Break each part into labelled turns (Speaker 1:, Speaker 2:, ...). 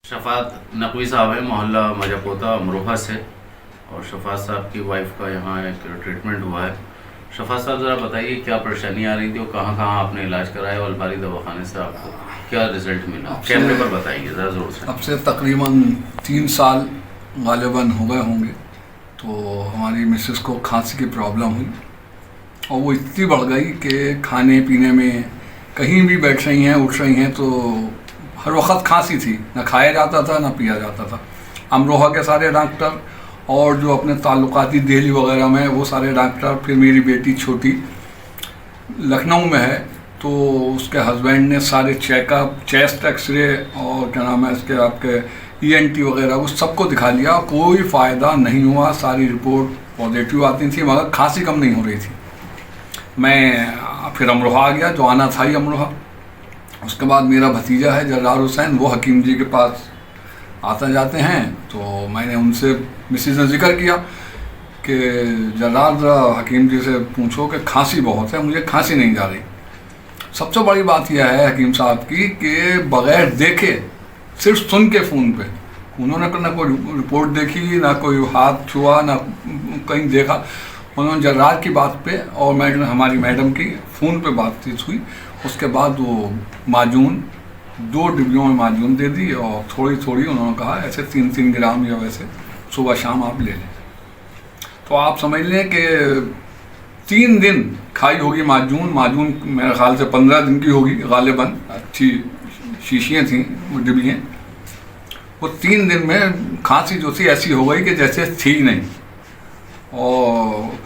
Speaker 1: शफात नकवी साहब है, मोहल्ला मजापोता अमरोहा से। और शफात साहब की वाइफ का यहाँ एक ट्रीटमेंट हुआ है। शफात साहब ज़रा बताइए क्या परेशानी आ रही थी और कहाँ आपने इलाज कराया और अलबारी दवाखाने से आपको क्या रिजल्ट मिला? कैमरे पर बताइए ज़रा ज़ोर से।
Speaker 2: अब से तकरीबन 3 साल गालिबन हो गए होंगे तो हमारी मिसेस को खांसी की प्रॉब्लम हुई और वो इतनी बढ़ गई कि खाने पीने में कहीं भी बैठ रही हैं उठ रही हैं तो हर वक्त खांसी थी, ना खाया जाता था ना पिया जाता था। अमरोहा के सारे डॉक्टर और जो अपने ताल्लुकाती दिल्ली वगैरह में वो सारे डॉक्टर, फिर मेरी बेटी छोटी लखनऊ में है तो उसके हस्बैंड ने सारे चेकअप, चेस्ट एक्सरे और क्या नाम है इसके आपके ENT वगैरह वो सबको दिखा लिया, कोई फ़ायदा नहीं हुआ। सारी रिपोर्ट पॉजिटिव आती थी मगर खांसी कम नहीं हो रही थी। मैं फिर अमरोहा आ गया, जो आना था ही अमरोहा। उसके बाद मेरा भतीजा है जर्रार हुसैन, वो हकीम जी के पास आते जाते हैं तो मैंने उनसे मिसेस ने जिक्र किया कि जर्रार हकीम जी से पूछो कि खांसी बहुत है, मुझे खांसी नहीं जा रही। सबसे बड़ी बात यह है हकीम साहब की कि बग़ैर देखे सिर्फ सुन के फ़ोन पे उन्होंने ना कोई रिपोर्ट देखी, ना कोई हाथ छुआ, ना कहीं देखा। उन्होंने जर्रार की बात पे और हमारी मैडम की फ़ोन पे बातचीत हुई। उसके बाद वो माजून 2 डिब्बियों में माजून दे दी और थोड़ी थोड़ी उन्होंने कहा ऐसे 3-3 ग्राम या वैसे सुबह शाम आप ले लें। तो आप समझ लें कि 3 दिन खाई होगी माजून मेरे ख्याल से 15 दिन की होगी गालिबन। अच्छी शीशियाँ थी वो डिब्बियाँ। वो 3 दिन में खांसी जो थी ऐसी हो गई कि जैसे थी नहीं। और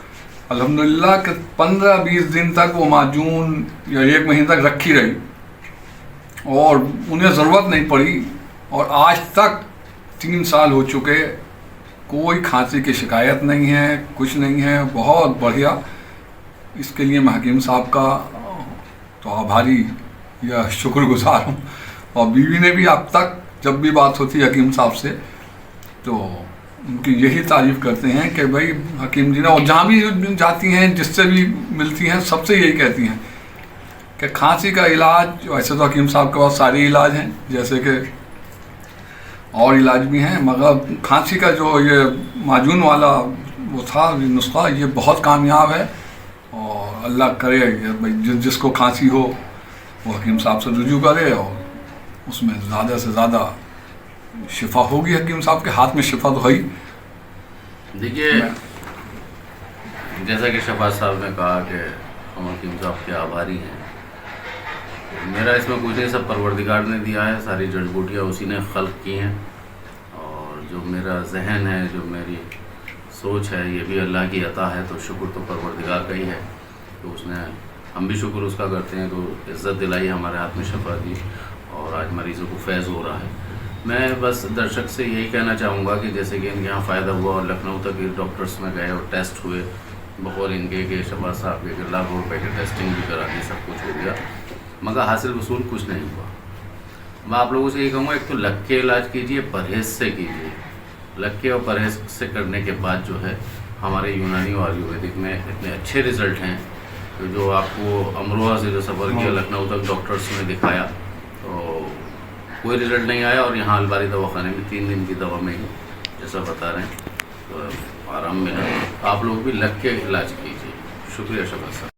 Speaker 2: अल्हम्दुलिल्लाह कि 15-20 दिन तक वो माजून या 1 महीने तक रखी रही और उन्हें ज़रूरत नहीं पड़ी। और आज तक 3 साल हो चुके, कोई खांसी की शिकायत नहीं है, कुछ नहीं है, बहुत बढ़िया। इसके लिए मैं हकीम साहब का तो आभारी या शुक्रगुजार हूँ। और बीवी ने भी अब तक जब भी बात होती है हकीम साहब से तो उनकी यही तारीफ़ करते हैं कि भाई हकीम जी ने, और जहाँ भी जाती हैं जिससे भी मिलती हैं सबसे यही कहती हैं कि खांसी का इलाज, वैसे तो हकीम साहब के पास सारे इलाज हैं जैसे कि और इलाज भी हैं, मगर खांसी का जो ये माजून वाला वो था नुस्खा, ये बहुत कामयाब है। और अल्लाह करे भाई जिसको खांसी हो वो हकीम साहब से रुजू करे और उसमें ज़्यादा से ज़्यादा शिफा होगी। हकीम साहब के हाथ में शिफा तो है ही।
Speaker 1: देखिए जैसा कि शफात साहब ने कहा कि हम हकीम साहब के आभारी हैं। मेरा इसमें कुछ नहीं, सब परवरदिगार ने दिया है, सारी जड़ी बूटियाँ उसी ने खल्क की हैं। और जो मेरा जहन है, जो मेरी सोच है, ये भी अल्लाह की अता है। तो शुक्र तो परवरदिगार का ही है। तो उसने, हम भी शुक्र उसका करते हैं तो इज़्ज़त दिलाई, हमारे हाथ में शफा दी और आज मरीज़ों को फैज़ हो रहा है। मैं बस दर्शक से यही कहना चाहूँगा कि जैसे कि इनके यहाँ फ़ायदा हुआ और लखनऊ तक डॉक्टर्स में गए और टेस्ट हुए बकौल इनके के शफात साहब के 1 लाख रुपए की टेस्टिंग भी करा दी, सब कुछ हो गया, मगर हासिल वसूल कुछ नहीं हुआ। मैं आप लोगों से यही कहूँगा, एक तो लग के इलाज कीजिए, परहेज़ से कीजिए। लग के और परहेज़ से करने के बाद जो है हमारे यूनानी और आयुर्वेदिक में इतने अच्छे रिज़ल्ट हैं तो जो आपको अमरोहा से जो सफ़र किया लखनऊ तक डॉक्टर्स ने दिखाया तो कोई रिज़ल्ट नहीं आया। और यहाँ अलबारी दवाखाने में 3 दिन की दवा में ही जैसा बता रहे हैं तो आराम मिला। आप लोग भी लग के इलाज कीजिए। शुक्रिया शफात साहब।